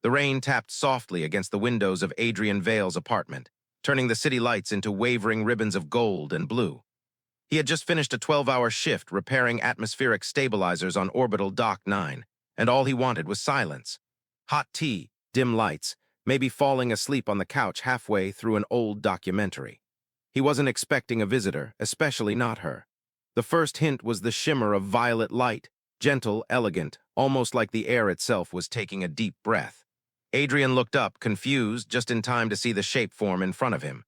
The rain tapped softly against the windows of Adrian Vale's apartment, turning the city lights into wavering ribbons of gold and blue. He had just finished a 12-hour shift repairing atmospheric stabilizers on Orbital Dock 9, and all he wanted was silence. Hot tea, dim lights, maybe falling asleep on the couch halfway through an old documentary. He wasn't expecting a visitor, especially not her. The first hint was the shimmer of violet light, gentle, elegant, almost like the air itself was taking a deep breath. Adrian looked up, confused, just in time to see the shape form in front of him.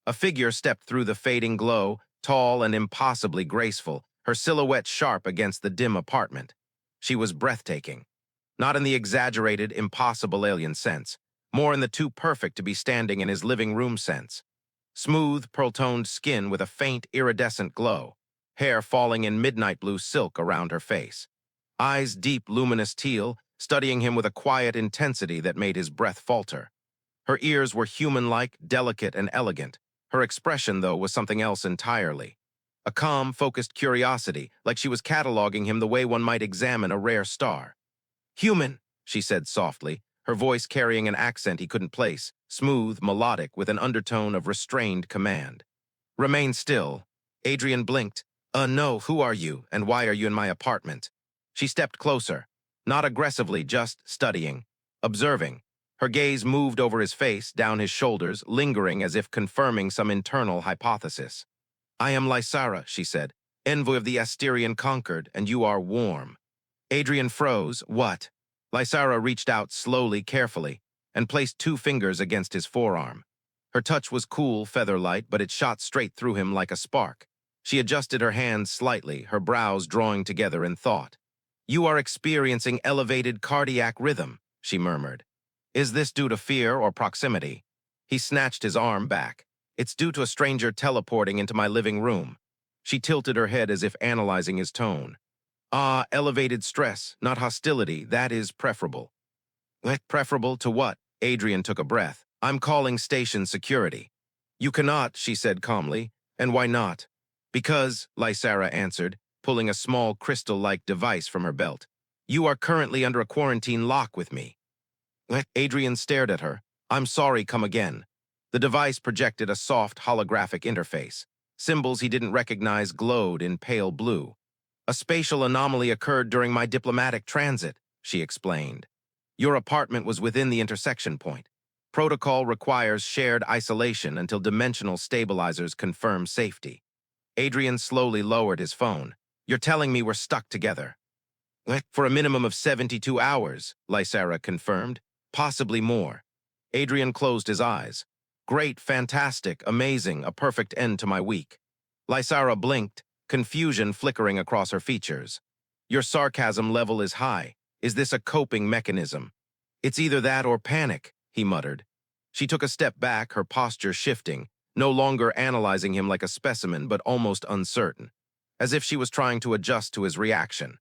A figure stepped through the fading glow, tall and impossibly graceful, her silhouette sharp against the dim apartment. She was breathtaking. Not in the exaggerated, impossible alien sense, more in the too perfect to be standing in his living room sense. Smooth, pearl-toned skin with a faint, iridescent glow, hair falling in midnight blue silk around her face. Eyes deep, luminous teal, studying him with a quiet intensity that made his breath falter. Her ears were human-like, delicate, and elegant. Her expression, though, was something else entirely. A calm, focused curiosity, like she was cataloging him the way one might examine a rare star. "Human," she said softly, her voice carrying an accent he couldn't place, smooth, melodic, with an undertone of restrained command. "Remain still." Adrian blinked. No, who are you, and why are you in my apartment?" She stepped closer, not aggressively, just studying, observing. Her gaze moved over his face, down his shoulders, lingering as if confirming some internal hypothesis. "I am Lysara," she said, "envoy of the Asterian conquered, and you are warm." Adrian froze. "What?" Lysara reached out slowly, carefully, and placed 2 fingers against his forearm. Her touch was cool, feather-light, but it shot straight through him like a spark. She adjusted her hands slightly, her brows drawing together in thought. "You are experiencing elevated cardiac rhythm," she murmured. "Is this due to fear or proximity?" He snatched his arm back. "It's due to a stranger teleporting into my living room." She tilted her head as if analyzing his tone. "Ah, elevated stress, not hostility, that is preferable." "Preferable to what?" Adrian took a breath. "I'm calling station security." "You cannot," she said calmly. "And why not?" "Because," Lysara answered, pulling a small crystal-like device from her belt. "You are currently under a quarantine lock with me." Adrian stared at her. "I'm sorry, come again." The device projected a soft holographic interface. Symbols he didn't recognize glowed in pale blue. "A spatial anomaly occurred during my diplomatic transit," she explained. "Your apartment was within the intersection point. Protocol requires shared isolation until dimensional stabilizers confirm safety." Adrian slowly lowered his phone. "You're telling me we're stuck together?" "For a minimum of 72 hours, Lysara confirmed. "Possibly more." Adrian closed his eyes. "Great, fantastic, amazing, a perfect end to my week." Lysara blinked, confusion flickering across her features. "Your sarcasm level is high. Is this a coping mechanism?" "It's either that or panic," he muttered. She took a step back, her posture shifting, no longer analyzing him like a specimen, but almost uncertain, as if she was trying to adjust to his reaction.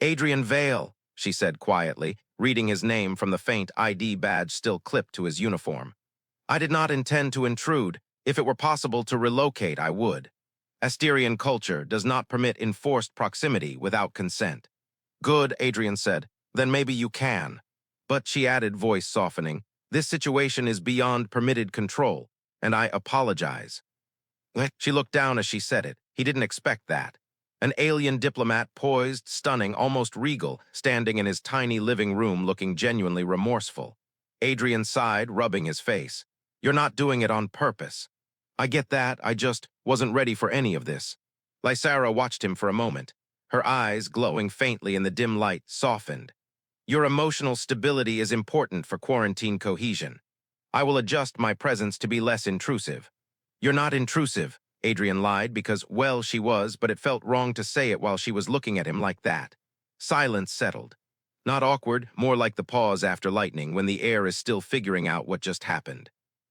"Adrian Vale," she said quietly, reading his name from the faint ID badge still clipped to his uniform. "I did not intend to intrude. If it were possible to relocate, I would. Asterian culture does not permit enforced proximity without consent." "Good," Adrian said. "Then maybe you can." "But," she added, voice softening, "this situation is beyond permitted control, and I apologize." She looked down as she said it. He didn't expect that. An alien diplomat, poised, stunning, almost regal, standing in his tiny living room looking genuinely remorseful. Adrian sighed, rubbing his face. "You're not doing it on purpose." "I get that, I just wasn't ready for any of this." Lysara watched him for a moment. Her eyes, glowing faintly in the dim light, softened. "Your emotional stability is important for quarantine cohesion. I will adjust my presence to be less intrusive." "You're not intrusive," Adrian lied, because, well, she was, but it felt wrong to say it while she was looking at him like that. Silence settled. Not awkward, more like the pause after lightning, when the air is still figuring out what just happened.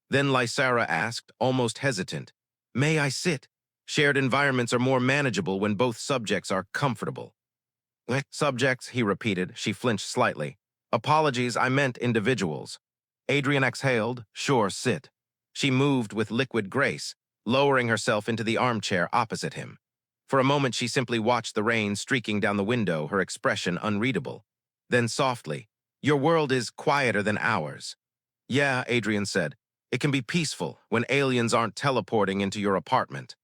Then Lysara asked, almost hesitant, "May I sit?" Shared environments are more manageable when both subjects are comfortable. "Subjects," he repeated. She flinched slightly. "Apologies, I meant individuals." Adrian exhaled. "Sure, sit." She moved with liquid grace, lowering herself into the armchair opposite him. For a moment she simply watched the rain streaking down the window, her expression unreadable. Then softly, Your world is quieter than ours. Yeah, Adrian said. It can be peaceful when aliens aren't teleporting into your apartment.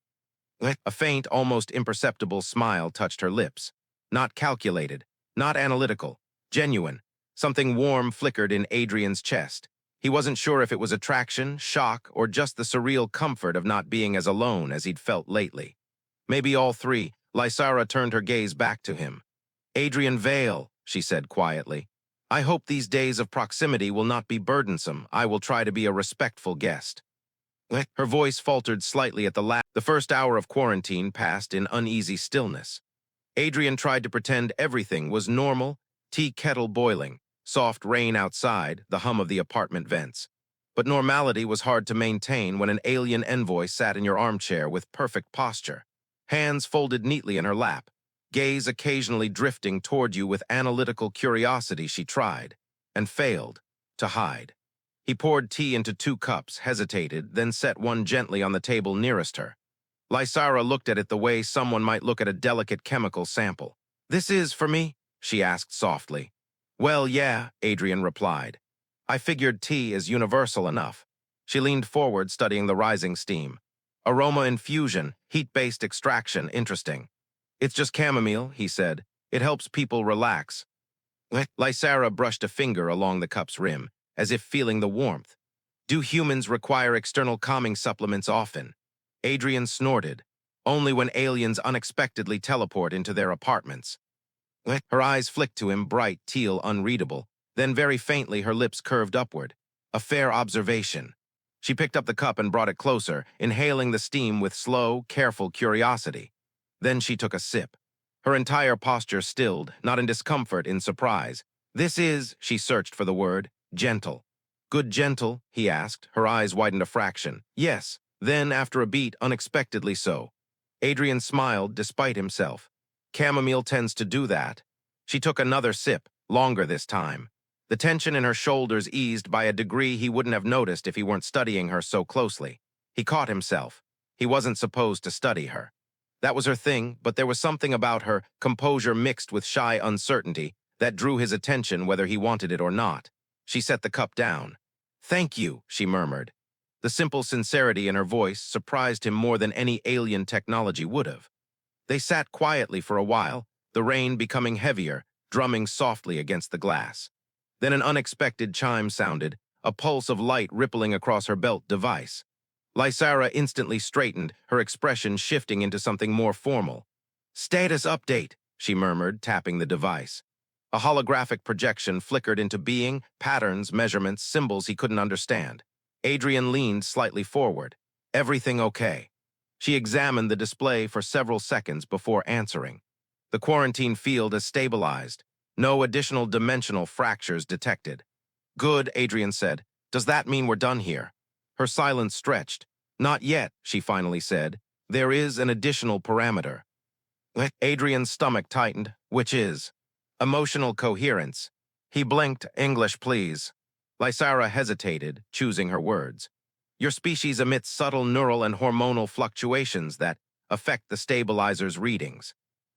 A faint, almost imperceptible smile touched her lips. Not calculated, not analytical, genuine. Something warm flickered in Adrian's chest. He wasn't sure if it was attraction, shock, or just the surreal comfort of not being as alone as he'd felt lately. Maybe all three. Lysara turned her gaze back to him. Adrian Vale, she said quietly. I hope these days of proximity will not be burdensome. I will try to be a respectful guest. Her voice faltered slightly at the last. The first hour of quarantine passed in uneasy stillness. Adrian tried to pretend everything was normal, tea kettle boiling, soft rain outside, the hum of the apartment vents. But normality was hard to maintain when an alien envoy sat in your armchair with perfect posture, hands folded neatly in her lap, gaze occasionally drifting toward you with analytical curiosity. She tried, and failed, to hide. He poured tea into 2 cups, hesitated, then set one gently on the table nearest her. Lysara looked at it the way someone might look at a delicate chemical sample. This is for me? She asked softly. Well, yeah, Adrian replied. I figured tea is universal enough. She leaned forward, studying the rising steam. Aroma infusion, heat-based extraction, interesting. It's just chamomile, he said. It helps people relax. Lysara brushed a finger along the cup's rim, as if feeling the warmth. Do humans require external calming supplements often? Adrian snorted. Only when aliens unexpectedly teleport into their apartments. Her eyes flicked to him, bright, teal, unreadable. Then very faintly her lips curved upward. A fair observation. She picked up the cup and brought it closer, inhaling the steam with slow, careful curiosity. Then she took a sip. Her entire posture stilled, not in discomfort, in surprise. This is, she searched for the word, gentle. Good gentle, he asked, her eyes widened a fraction. Yes. Then, after a beat, unexpectedly so. Adrian smiled despite himself. Chamomile tends to do that. She took another sip, longer this time. The tension in her shoulders eased by a degree he wouldn't have noticed if he weren't studying her so closely. He caught himself. He wasn't supposed to study her. That was her thing, but there was something about her, composure mixed with shy uncertainty, that drew his attention whether he wanted it or not. She set the cup down. Thank you, she murmured. The simple sincerity in her voice surprised him more than any alien technology would have. They sat quietly for a while, the rain becoming heavier, drumming softly against the glass. Then an unexpected chime sounded, a pulse of light rippling across her belt device. Lysara instantly straightened, her expression shifting into something more formal. Status update, she murmured, tapping the device. A holographic projection flickered into being, patterns, measurements, symbols he couldn't understand. Adrian leaned slightly forward. Everything okay? She examined the display for several seconds before answering. The quarantine field has stabilized. No additional dimensional fractures detected. Good, Adrian said. Does that mean we're done here? Her silence stretched. Not yet, she finally said. There is an additional parameter. Adrian's stomach tightened, which is emotional coherence. He blinked. English, please. Lysara hesitated, choosing her words. Your species emits subtle neural and hormonal fluctuations that affect the stabilizer's readings.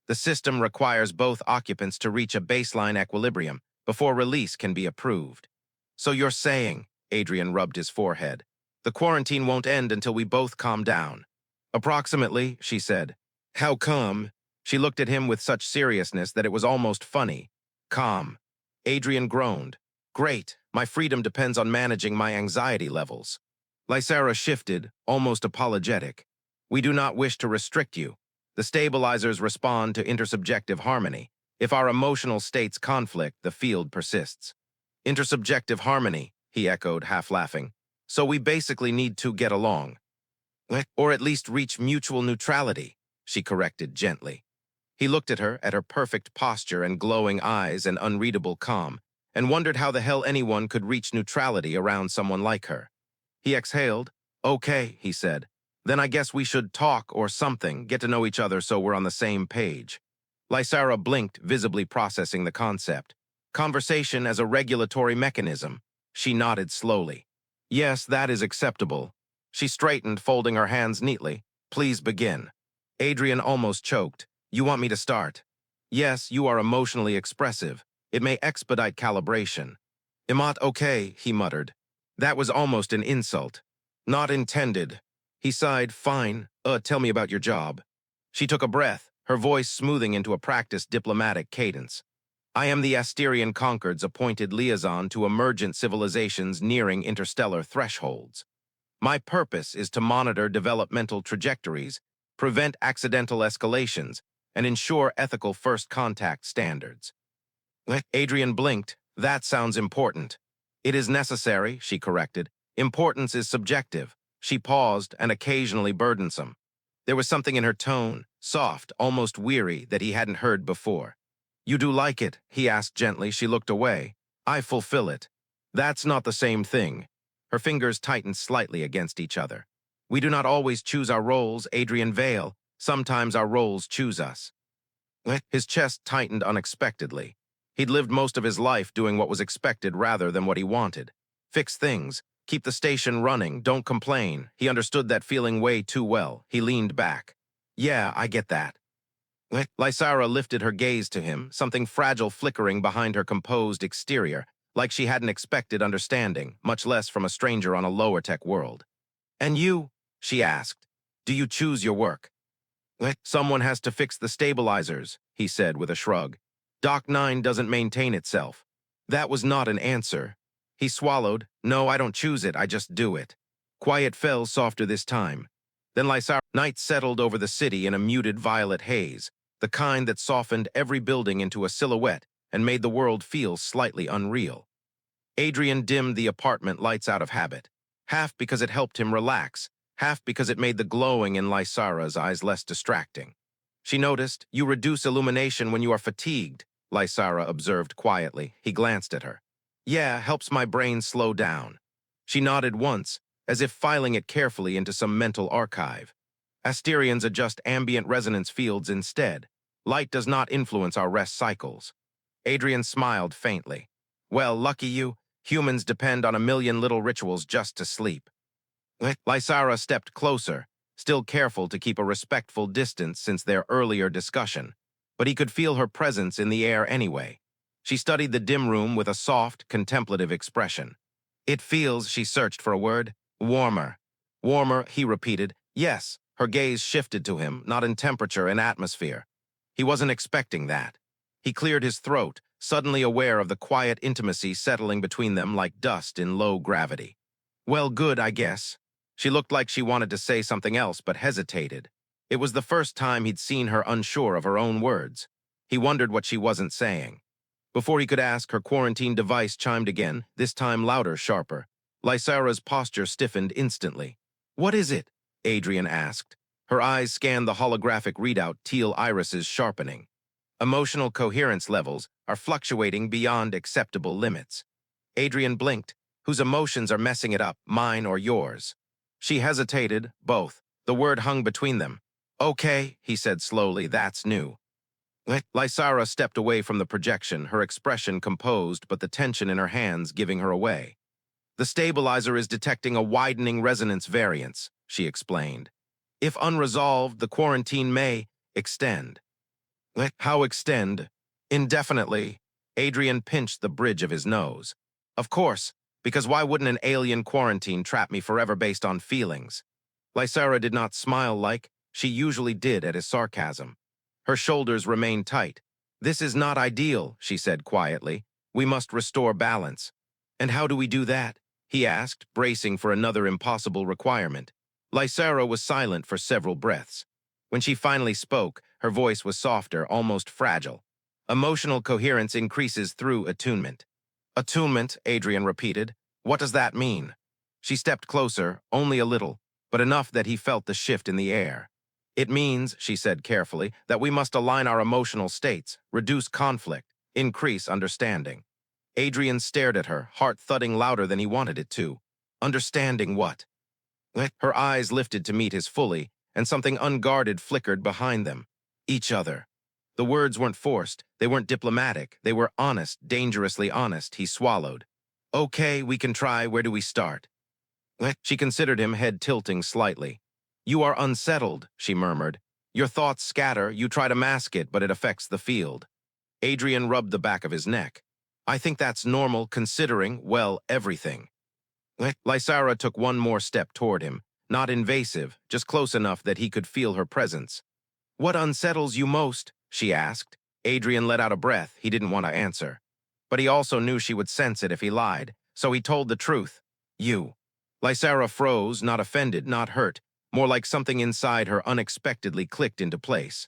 The system requires both occupants to reach a baseline equilibrium before release can be approved. So you're saying, Adrian rubbed his forehead, the quarantine won't end until we both calm down. Approximately, she said. How calm? She looked at him with such seriousness that it was almost funny. Calm. Adrian groaned. Great, my freedom depends on managing my anxiety levels. Lysara shifted, almost apologetic. We do not wish to restrict you. The stabilizers respond to intersubjective harmony. If our emotional states conflict, the field persists. Intersubjective harmony, he echoed, half laughing. So we basically need to get along. Or at least reach mutual neutrality, she corrected gently. He looked at her perfect posture and glowing eyes and unreadable calm, and wondered how the hell anyone could reach neutrality around someone like her. He exhaled. Okay, he said. Then I guess we should talk or something, get to know each other so we're on the same page. Lysara blinked, visibly processing the concept. Conversation as a regulatory mechanism. She nodded slowly. Yes, that is acceptable. She straightened, folding her hands neatly. Please begin. Adrian almost choked. You want me to start? Yes, you are emotionally expressive. It may expedite calibration. "Imat okay," he muttered. That was almost an insult. "Not intended." He sighed. "Fine. Tell me about your job." She took a breath, her voice smoothing into a practiced diplomatic cadence. "I am the Asterian Concord's appointed liaison to emergent civilizations nearing interstellar thresholds. My purpose is to monitor developmental trajectories, prevent accidental escalations, and ensure ethical first contact standards." Adrian blinked. "That sounds important." "It is necessary," she corrected. "Importance is subjective." She paused and occasionally burdensome. There was something in her tone, soft, almost weary, that he hadn't heard before. "You do like it?" he asked gently. She looked away. "I fulfill it." "That's not the same thing." Her fingers tightened slightly against each other. "We do not always choose our roles, Adrian Vale. Sometimes our roles choose us." His chest tightened unexpectedly. He'd lived most of his life doing what was expected rather than what he wanted. Fix things, keep the station running, don't complain. He understood that feeling way too well. He leaned back. "Yeah, I get that." Lysara lifted her gaze to him, something fragile flickering behind her composed exterior, like she hadn't expected understanding, much less from a stranger on a lower-tech world. "And you?" she asked. "Do you choose your work?" "Someone has to fix the stabilizers," he said with a shrug. "Dock 9 doesn't maintain itself." That was not an answer. He swallowed. "No, I don't choose it, I just do it." Quiet fell softer this time. Then night settled over the city in a muted violet haze, the kind that softened every building into a silhouette and made the world feel slightly unreal. Adrian dimmed the apartment lights out of habit, half because it helped him relax, half because it made the glowing in Lysara's eyes less distracting. She noticed, "You reduce illumination when you are fatigued," Lysara observed quietly. He glanced at her. "Yeah, helps my brain slow down." She nodded once, as if filing it carefully into some mental archive. "Asterians adjust ambient resonance fields instead. Light does not influence our rest cycles." Adrian smiled faintly. "Well, lucky you. Humans depend on a million little rituals just to sleep." Lysara stepped closer, still careful to keep a respectful distance since their earlier discussion, but he could feel her presence in the air anyway. She studied the dim room with a soft, contemplative expression. "It feels," she searched for a word, "warmer." "Warmer," he repeated. "Yes." Her gaze shifted to him, not in temperature and atmosphere. He wasn't expecting that. He cleared his throat, suddenly aware of the quiet intimacy settling between them like dust in low gravity. "Well, good, I guess." She looked like she wanted to say something else, but hesitated. It was the first time he'd seen her unsure of her own words. He wondered what she wasn't saying. Before he could ask, her quarantine device chimed again, this time louder, sharper. Lysara's posture stiffened instantly. "What is it?" Adrian asked. Her eyes scanned the holographic readout, teal irises sharpening. "Emotional coherence levels are fluctuating beyond acceptable limits." Adrian blinked. "Whose emotions are messing it up, mine or yours?" She hesitated, both. The word hung between them. "Okay," he said slowly, "that's new." Lysara stepped away from the projection, her expression composed but the tension in her hands giving her away. "The stabilizer is detecting a widening resonance variance," she explained. "If unresolved, the quarantine may extend." "How extend?" "Indefinitely." Adrian pinched the bridge of his nose. "Of course, because why wouldn't an alien quarantine trap me forever based on feelings?" Lysara did not smile like she usually did at his sarcasm. Her shoulders remained tight. "This is not ideal," she said quietly. "We must restore balance." "And how do we do that?" he asked, bracing for another impossible requirement. Lysara was silent for several breaths. When she finally spoke, her voice was softer, almost fragile. "Emotional coherence increases through attunement." "Attunement," Adrian repeated. "What does that mean?" She stepped closer, only a little, but enough that he felt the shift in the air. "It means," she said carefully, "that we must align our emotional states, reduce conflict, increase understanding." Adrian stared at her, heart thudding louder than he wanted it to. "Understanding what?" Her eyes lifted to meet his fully, and something unguarded flickered behind them. "Each other." The words weren't forced, they weren't diplomatic, they were honest, dangerously honest. He swallowed. "Okay, we can try. Where do we start?" She considered him, head tilting slightly. "You are unsettled," she murmured. "Your thoughts scatter, you try to mask it, but it affects the field." Adrian rubbed the back of his neck. I think that's normal considering, well, everything. Lysara took one more step toward him, not invasive, just close enough that he could feel her presence. What unsettles you most? She asked. Adrian let out a breath he didn't want to answer. But he also knew she would sense it if he lied, so he told the truth. You. Lysara froze, not offended, not hurt, more like something inside her unexpectedly clicked into place.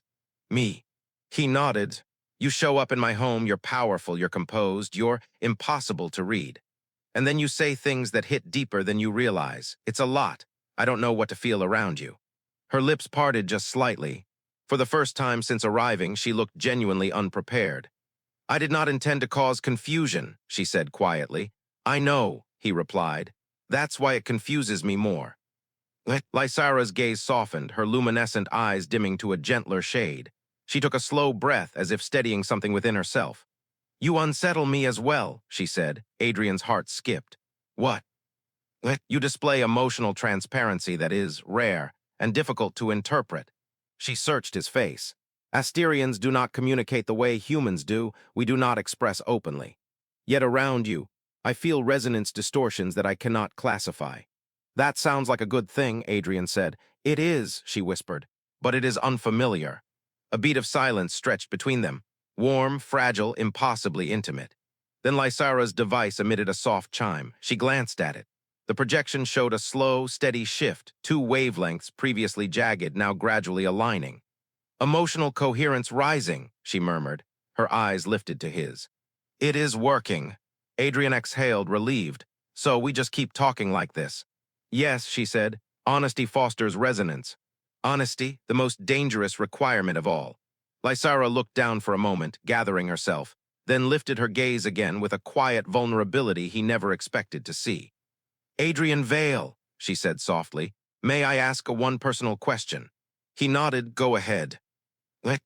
Me. He nodded. You show up in my home, you're powerful, you're composed, you're impossible to read. And then you say things that hit deeper than you realize. It's a lot. I don't know what to feel around you. Her lips parted just slightly. For the first time since arriving, she looked genuinely unprepared. I did not intend to cause confusion, she said quietly. I know, he replied. That's why it confuses me more. Lysara's gaze softened, her luminescent eyes dimming to a gentler shade. She took a slow breath as if steadying something within herself. You unsettle me as well, she said. Adrian's heart skipped. What? You display emotional transparency that is rare and difficult to interpret. She searched his face. Asterians do not communicate the way humans do. We do not express openly. Yet around you, I feel resonance distortions that I cannot classify. That sounds like a good thing, Adrian said. It is, she whispered, but it is unfamiliar. A beat of silence stretched between them, warm, fragile, impossibly intimate. Then Lysara's device emitted a soft chime. She glanced at it. The projection showed a slow, steady shift, two wavelengths previously jagged, now gradually aligning. Emotional coherence rising, she murmured, her eyes lifted to his. It is working. Adrian exhaled, relieved. So we just keep talking like this. Yes, she said. Honesty fosters resonance. Honesty, the most dangerous requirement of all. Lysara looked down for a moment, gathering herself, then lifted her gaze again with a quiet vulnerability he never expected to see. Adrian Vale, she said softly, may I ask one personal question? He nodded, go ahead.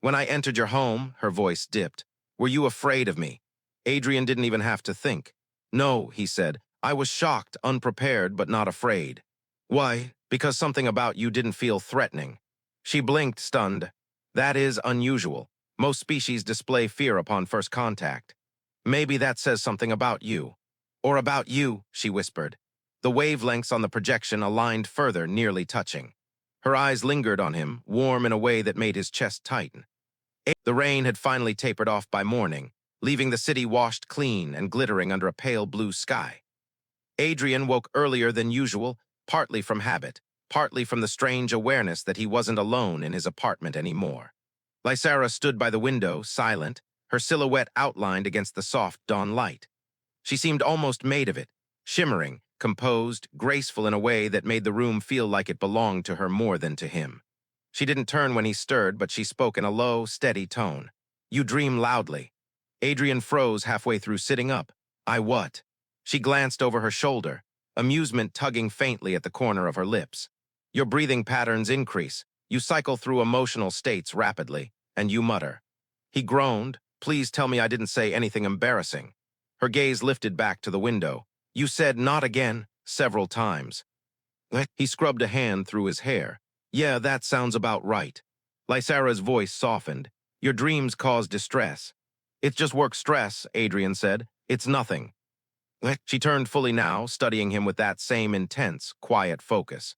When I entered your home, her voice dipped. Were you afraid of me? Adrian didn't even have to think. No, he said. I was shocked, unprepared, but not afraid. Why? Because something about you didn't feel threatening. She blinked, stunned. That is unusual. Most species display fear upon first contact. Maybe that says something about you. Or about you, she whispered. The wavelengths on the projection aligned further, nearly touching. Her eyes lingered on him, warm in a way that made his chest tighten. The rain had finally tapered off by morning, leaving the city washed clean and glittering under a pale blue sky. Adrian woke earlier than usual, partly from habit, partly from the strange awareness that he wasn't alone in his apartment anymore. Lysara stood by the window, silent, her silhouette outlined against the soft dawn light. She seemed almost made of it, shimmering, composed, graceful in a way that made the room feel like it belonged to her more than to him. She didn't turn when he stirred, but she spoke in a low, steady tone. You dream loudly. Adrian froze halfway through sitting up. I what? She glanced over her shoulder, amusement tugging faintly at the corner of her lips. Your breathing patterns increase. You cycle through emotional states rapidly, and you mutter. He groaned. Please tell me I didn't say anything embarrassing. Her gaze lifted back to the window. You said not again, several times. He scrubbed a hand through his hair. Yeah, that sounds about right. Lysara's voice softened. Your dreams cause distress. It's just work stress, Adrian said. It's nothing. She turned fully now, studying him with that same intense, quiet focus.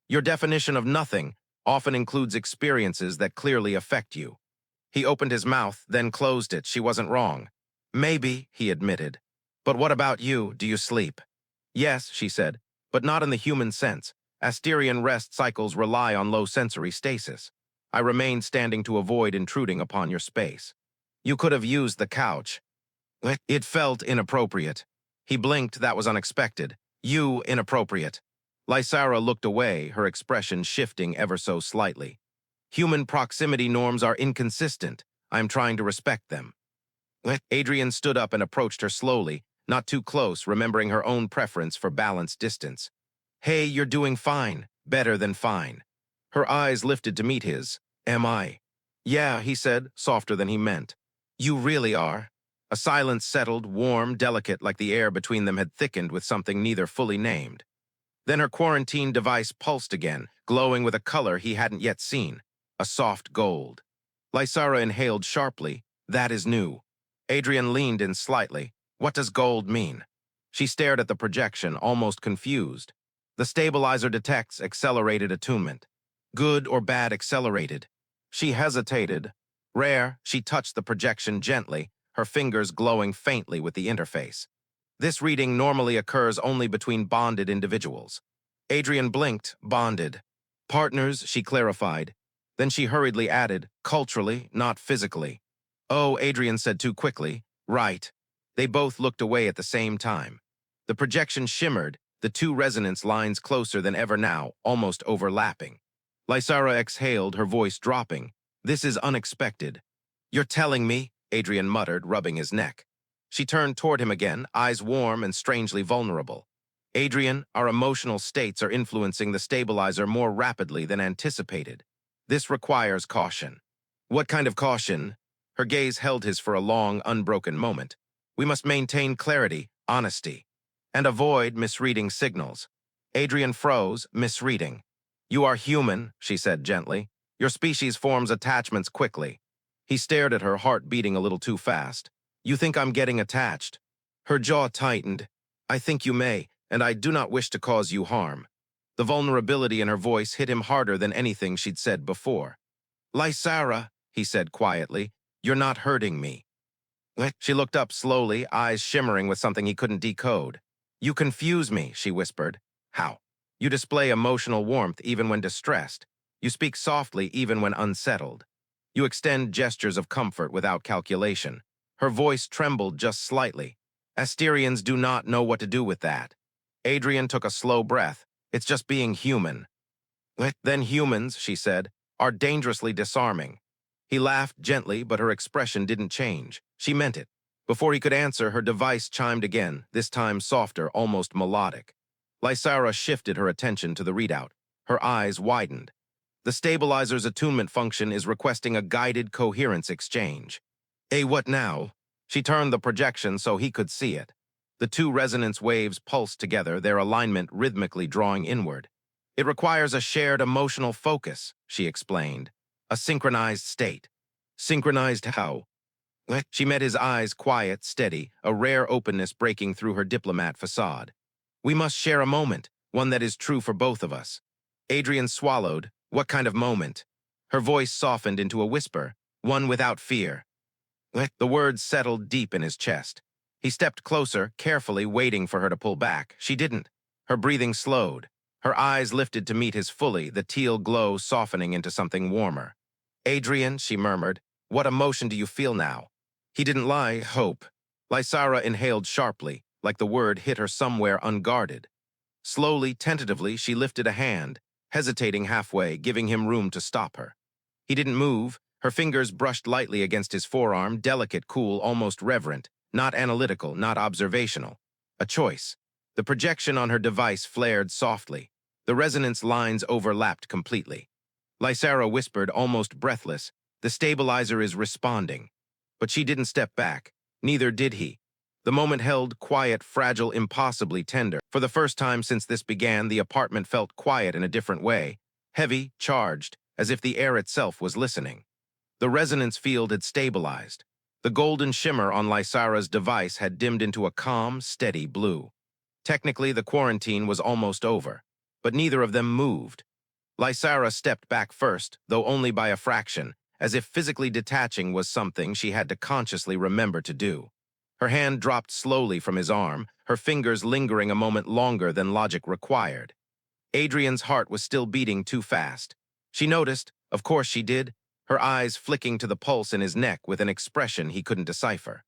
Your definition of nothing often includes experiences that clearly affect you. He opened his mouth, then closed it. She wasn't wrong. Maybe, he admitted. But what about you? Do you sleep? Yes, she said, but not in the human sense. Asterian rest cycles rely on low sensory stasis. I remained standing to avoid intruding upon your space. You could have used the couch. It felt inappropriate. He blinked, that was unexpected. You inappropriate. Lysara looked away, her expression shifting ever so slightly. Human proximity norms are inconsistent. I am trying to respect them. Adrian stood up and approached her slowly, not too close, remembering her own preference for balanced distance. Hey, you're doing fine. Better than fine. Her eyes lifted to meet his. Am I? Yeah, he said, softer than he meant. You really are. A silence settled, warm, delicate, like the air between them had thickened with something neither fully named. Then her quarantine device pulsed again, glowing with a color he hadn't yet seen, a soft gold. Lysara inhaled sharply. That is new. Adrian leaned in slightly. What does gold mean? She stared at the projection, almost confused. The stabilizer detects accelerated attunement. Good or bad accelerated. She hesitated. Rare, she touched the projection gently, her fingers glowing faintly with the interface. This reading normally occurs only between bonded individuals. Adrian blinked, bonded. Partners, she clarified. Then she hurriedly added, culturally, not physically. Oh, Adrian said too quickly. Right. They both looked away at the same time. The projection shimmered, the two resonance lines closer than ever now, almost overlapping. Lysara exhaled, her voice dropping. This is unexpected. You're telling me, Adrian muttered, rubbing his neck. She turned toward him again, eyes warm and strangely vulnerable. Adrian, our emotional states are influencing the stabilizer more rapidly than anticipated. This requires caution. What kind of caution? Her gaze held his for a long, unbroken moment. We must maintain clarity, honesty, and avoid misreading signals. Adrian froze, misreading. You are human, she said gently. Your species forms attachments quickly. He stared at her, heart beating a little too fast. You think I'm getting attached? Her jaw tightened. I think you may, and I do not wish to cause you harm. The vulnerability in her voice hit him harder than anything she'd said before. Lysara, he said quietly, you're not hurting me. She looked up slowly, eyes shimmering with something he couldn't decode. You confuse me, she whispered. How? You display emotional warmth even when distressed. You speak softly even when unsettled. You extend gestures of comfort without calculation. Her voice trembled just slightly. Asterians do not know what to do with that. Adrian took a slow breath. It's just being human. Then humans, she said, are dangerously disarming. He laughed gently, but her expression didn't change. She meant it. Before he could answer, her device chimed again, this time softer, almost melodic. Lysara shifted her attention to the readout. Her eyes widened. The stabilizer's attunement function is requesting a guided coherence exchange. What now? She turned the projection so he could see it. The two resonance waves pulsed together, their alignment rhythmically drawing inward. It requires a shared emotional focus, she explained. A synchronized state. Synchronized how? She met his eyes, quiet, steady, a rare openness breaking through her diplomat facade. We must share a moment, one that is true for both of us. Adrian swallowed. What kind of moment? Her voice softened into a whisper, one without fear. The words settled deep in his chest. He stepped closer, carefully waiting for her to pull back. She didn't. Her breathing slowed. Her eyes lifted to meet his fully, the teal glow softening into something warmer. Adrian, she murmured, what emotion do you feel now? He didn't lie, hope. Lysara inhaled sharply, like the word hit her somewhere unguarded. Slowly, tentatively, she lifted a hand, hesitating halfway, giving him room to stop her. He didn't move. Her fingers brushed lightly against his forearm, delicate, cool, almost reverent, not analytical, not observational. A choice. The projection on her device flared softly. The resonance lines overlapped completely. Lysara whispered, almost breathless, the stabilizer is responding. But she didn't step back. Neither did he. The moment held quiet, fragile, impossibly tender. For the first time since this began, the apartment felt quiet in a different way. Heavy, charged, as if the air itself was listening. The resonance field had stabilized. The golden shimmer on Lysara's device had dimmed into a calm, steady blue. Technically, the quarantine was almost over, but neither of them moved. Lysara stepped back first, though only by a fraction, as if physically detaching was something she had to consciously remember to do. Her hand dropped slowly from his arm, her fingers lingering a moment longer than logic required. Adrian's heart was still beating too fast. She noticed, of course she did, her eyes flicking to the pulse in his neck with an expression he couldn't decipher.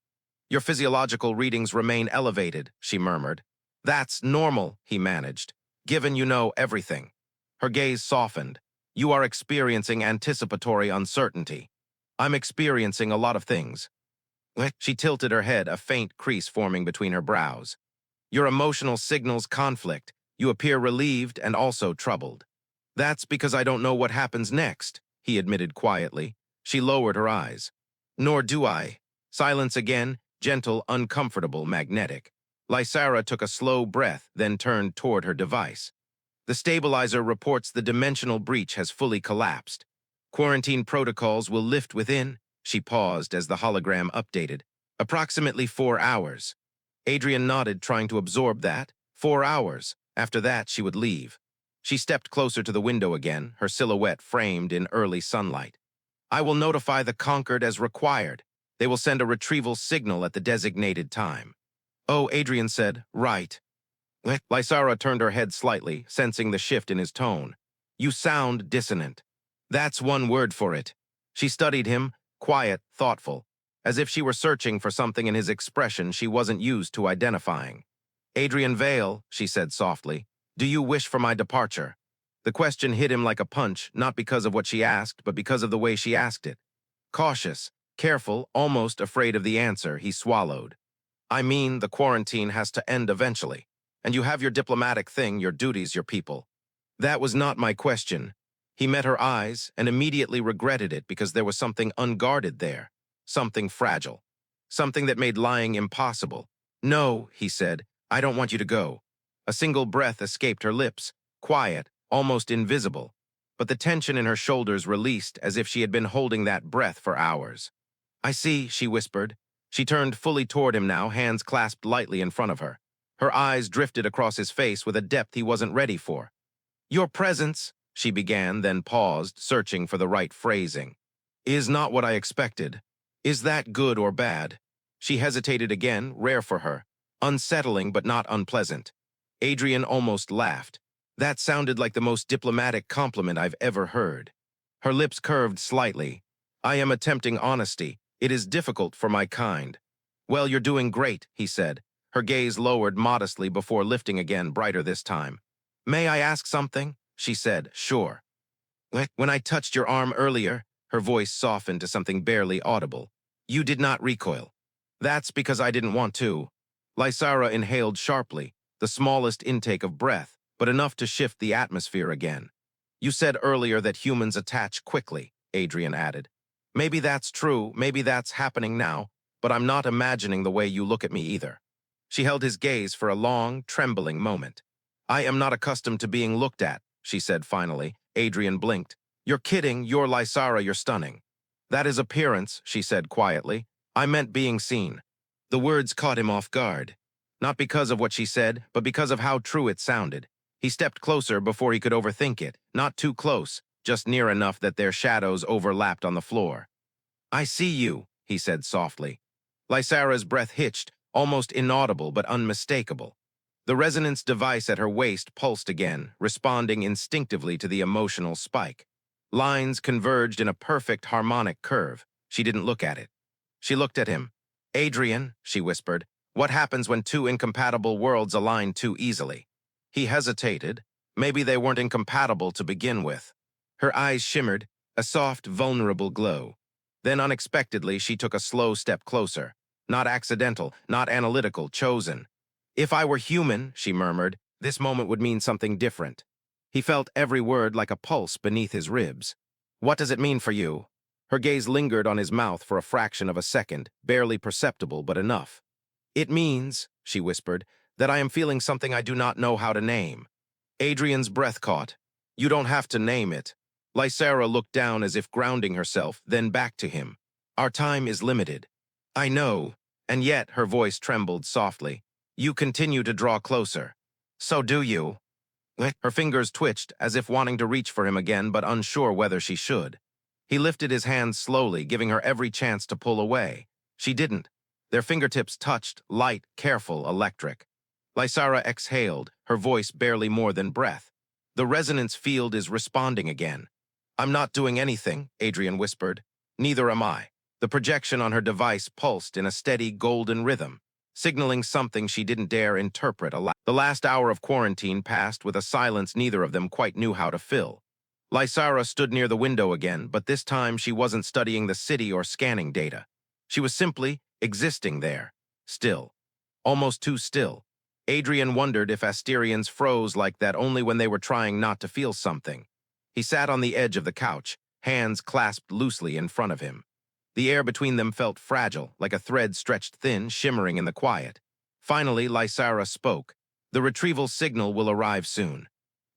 Your physiological readings remain elevated, she murmured. That's normal, he managed, given you know everything. Her gaze softened. You are experiencing anticipatory uncertainty. I'm experiencing a lot of things. She tilted her head, a faint crease forming between her brows. Your emotional signals conflict. You appear relieved and also troubled. That's because I don't know what happens next, he admitted quietly. She lowered her eyes. Nor do I. Silence again, gentle, uncomfortable, magnetic. Lysara took a slow breath, then turned toward her device. The stabilizer reports the dimensional breach has fully collapsed. Quarantine protocols will lift within. She paused as the hologram updated. Approximately 4 hours. Adrian nodded, trying to absorb that. 4 hours. After that, she would leave. She stepped closer to the window again, her silhouette framed in early sunlight. I will notify the Conquered as required. They will send a retrieval signal at the designated time. Oh, Adrian said, right. Lysara turned her head slightly, sensing the shift in his tone. You sound dissonant. That's one word for it. She studied him, quiet, thoughtful, as if she were searching for something in his expression she wasn't used to identifying. Adrian Vale, she said softly, do you wish for my departure? The question hit him like a punch, not because of what she asked, but because of the way she asked it. Cautious, careful, almost afraid of the answer, he swallowed. I mean, the quarantine has to end eventually. And you have your diplomatic thing, your duties, your people. That was not my question. He met her eyes and immediately regretted it because there was something unguarded there, something fragile, something that made lying impossible. No, he said, I don't want you to go. A single breath escaped her lips, quiet, almost invisible, but the tension in her shoulders released as if she had been holding that breath for hours. I see, she whispered. She turned fully toward him now, hands clasped lightly in front of her. Her eyes drifted across his face with a depth he wasn't ready for. Your presence, she began, then paused, searching for the right phrasing. Is not what I expected. Is that good or bad? She hesitated again, rare for her. Unsettling but not unpleasant. Adrian almost laughed. That sounded like the most diplomatic compliment I've ever heard. Her lips curved slightly. I am attempting honesty. It is difficult for my kind. Well, you're doing great, he said. Her gaze lowered modestly before lifting again, brighter this time. May I ask something? She said, sure. When I touched your arm earlier, her voice softened to something barely audible. You did not recoil. That's because I didn't want to. Lysara inhaled sharply, the smallest intake of breath, but enough to shift the atmosphere again. You said earlier that humans attach quickly, Adrian added. Maybe that's true, maybe that's happening now, but I'm not imagining the way you look at me either. She held his gaze for a long, trembling moment. I am not accustomed to being looked at, she said finally. Adrian blinked. You're kidding, you're Lysara, you're stunning. That is appearance, she said quietly. I meant being seen. The words caught him off guard. Not because of what she said, but because of how true it sounded. He stepped closer before he could overthink it, not too close, just near enough that their shadows overlapped on the floor. I see you, he said softly. Lysara's breath hitched, almost inaudible but unmistakable. The resonance device at her waist pulsed again, responding instinctively to the emotional spike. Lines converged in a perfect harmonic curve. She didn't look at it. She looked at him. Adrian, she whispered, what happens when two incompatible worlds align too easily? He hesitated. Maybe they weren't incompatible to begin with. Her eyes shimmered, a soft, vulnerable glow. Then unexpectedly, she took a slow step closer. Not accidental, not analytical, chosen. If I were human, she murmured, this moment would mean something different. He felt every word like a pulse beneath his ribs. What does it mean for you? Her gaze lingered on his mouth for a fraction of a second, barely perceptible but enough. It means, she whispered, that I am feeling something I do not know how to name. Adrian's breath caught. You don't have to name it. Lysara looked down as if grounding herself, then back to him. Our time is limited. I know, and yet her voice trembled softly. You continue to draw closer. So do you. Her fingers twitched, as if wanting to reach for him again, but unsure whether she should. He lifted his hands slowly, giving her every chance to pull away. She didn't. Their fingertips touched, light, careful, electric. Lysara exhaled, her voice barely more than breath. The resonance field is responding again. I'm not doing anything, Adrian whispered. Neither am I. The projection on her device pulsed in a steady golden rhythm, signaling something she didn't dare interpret aloud. The last hour of quarantine passed with a silence neither of them quite knew how to fill. Lysara stood near the window again, but this time she wasn't studying the city or scanning data. She was simply existing there, still. Almost too still. Adrian wondered if Asterians froze like that only when they were trying not to feel something. He sat on the edge of the couch, hands clasped loosely in front of him. The air between them felt fragile, like a thread stretched thin, shimmering in the quiet. Finally, Lysara spoke. The retrieval signal will arrive soon.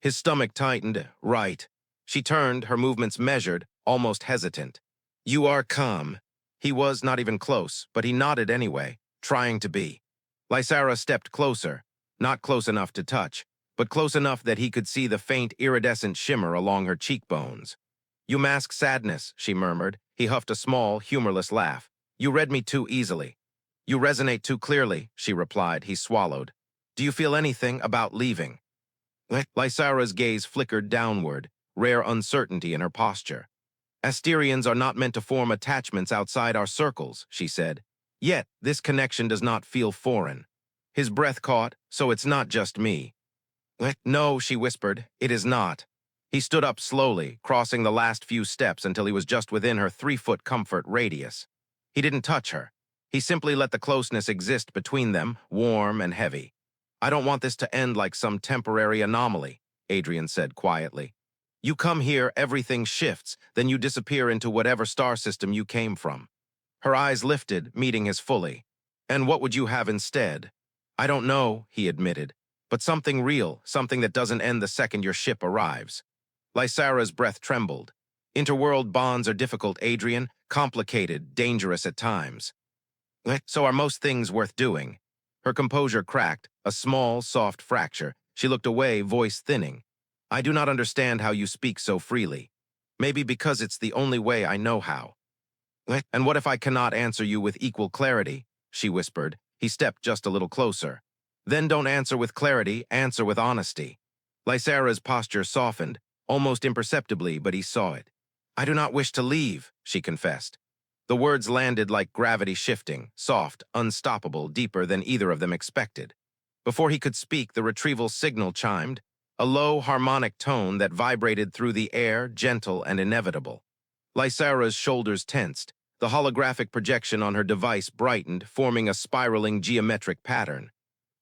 His stomach tightened. Right. She turned, her movements measured, almost hesitant. You are calm. He was not even close, but he nodded anyway, trying to be. Lysara stepped closer, not close enough to touch, but close enough that he could see the faint iridescent shimmer along her cheekbones. "You mask sadness," she murmured. He huffed a small, humorless laugh. "You read me too easily." "You resonate too clearly," she replied. He swallowed. "Do you feel anything about leaving?" Lysara's gaze flickered downward, rare uncertainty in her posture. "Asterians are not meant to form attachments outside our circles," she said. "Yet, this connection does not feel foreign." His breath caught, "So it's not just me." "No," she whispered, "it is not." He stood up slowly, crossing the last few steps until he was just within her 3-foot comfort radius. He didn't touch her. He simply let the closeness exist between them, warm and heavy. "I don't want this to end like some temporary anomaly," Adrian said quietly. "You come here, everything shifts, then you disappear into whatever star system you came from." Her eyes lifted, meeting his fully. "And what would you have instead?" "I don't know," he admitted. "But something real, something that doesn't end the second your ship arrives." Lysara's breath trembled. "Interworld bonds are difficult, Adrian, complicated, dangerous at times." "So are most things worth doing." Her composure cracked, a small, soft fracture. She looked away, voice thinning. "I do not understand how you speak so freely. Maybe because it's the only way I know how." "And what if I cannot answer you with equal clarity?" she whispered. He stepped just a little closer. "Then don't answer with clarity, answer with honesty." Lysara's posture softened, almost imperceptibly, but he saw it. "I do not wish to leave," she confessed. The words landed like gravity shifting, soft, unstoppable, deeper than either of them expected. Before he could speak, the retrieval signal chimed, a low, harmonic tone that vibrated through the air, gentle and inevitable. Lysara's shoulders tensed. The holographic projection on her device brightened, forming a spiraling geometric pattern.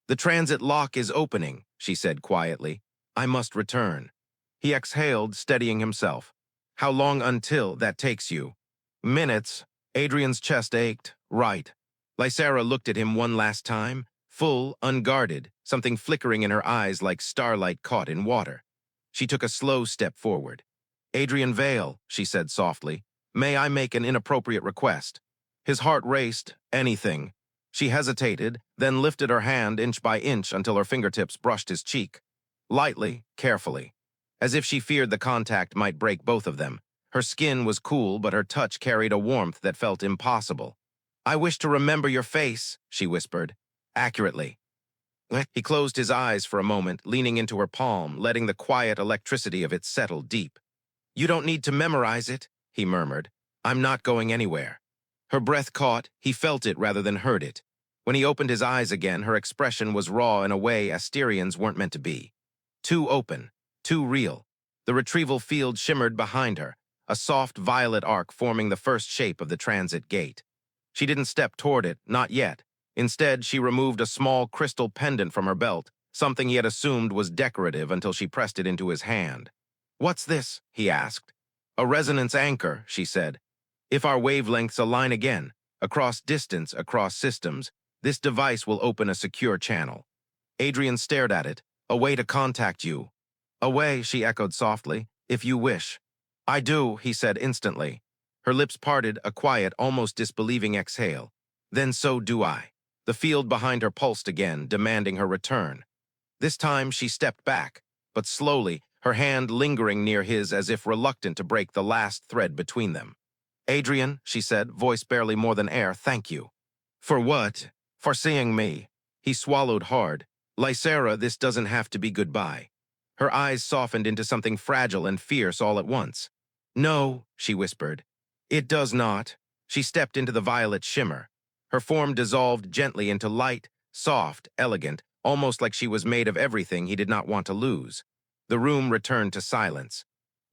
"The transit lock is opening," she said quietly. "I must return." He exhaled, steadying himself. "How long until that takes you?" "Minutes." Adrian's chest ached. "Right." Lysara looked at him one last time, full, unguarded, something flickering in her eyes like starlight caught in water. She took a slow step forward. "Adrian Vale," she said softly, "may I make an inappropriate request?" His heart raced. "Anything." She hesitated, then lifted her hand inch by inch until her fingertips brushed his cheek. Lightly, carefully. As if she feared the contact might break both of them. Her skin was cool, but her touch carried a warmth that felt impossible. "I wish to remember your face," she whispered. "Accurately." He closed his eyes for a moment, leaning into her palm, letting the quiet electricity of it settle deep. "You don't need to memorize it," he murmured. "I'm not going anywhere." Her breath caught. He felt it rather than heard it. When he opened his eyes again, her expression was raw in a way Asterians weren't meant to be. Too open, too real. The retrieval field shimmered behind her, a soft violet arc forming the first shape of the transit gate. She didn't step toward it, not yet. Instead, she removed a small crystal pendant from her belt, something he had assumed was decorative until she pressed it into his hand. "What's this?" he asked. "A resonance anchor," she said. "If our wavelengths align again, across distance, across systems, this device will open a secure channel." Adrian stared at it. "A way to contact you." "A way," she echoed softly, "if you wish." "I do," he said instantly. Her lips parted, a quiet, almost disbelieving exhale. "Then so do I." The field behind her pulsed again, demanding her return. This time she stepped back, but slowly, her hand lingering near his as if reluctant to break the last thread between them. "Adrian," she said, voice barely more than air, "thank you." "For what?" "For seeing me." He swallowed hard. "Lysara, this doesn't have to be goodbye." Her eyes softened into something fragile and fierce all at once. "No," she whispered. "It does not." She stepped into the violet shimmer. Her form dissolved gently into light, soft, elegant, almost like she was made of everything he did not want to lose. The room returned to silence.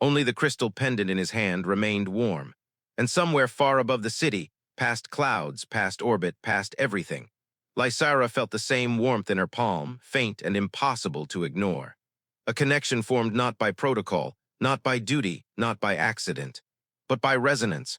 Only the crystal pendant in his hand remained warm. And somewhere far above the city, past clouds, past orbit, past everything, Lysara felt the same warmth in her palm, faint and impossible to ignore. A connection formed not by protocol, not by duty, not by accident, but by resonance,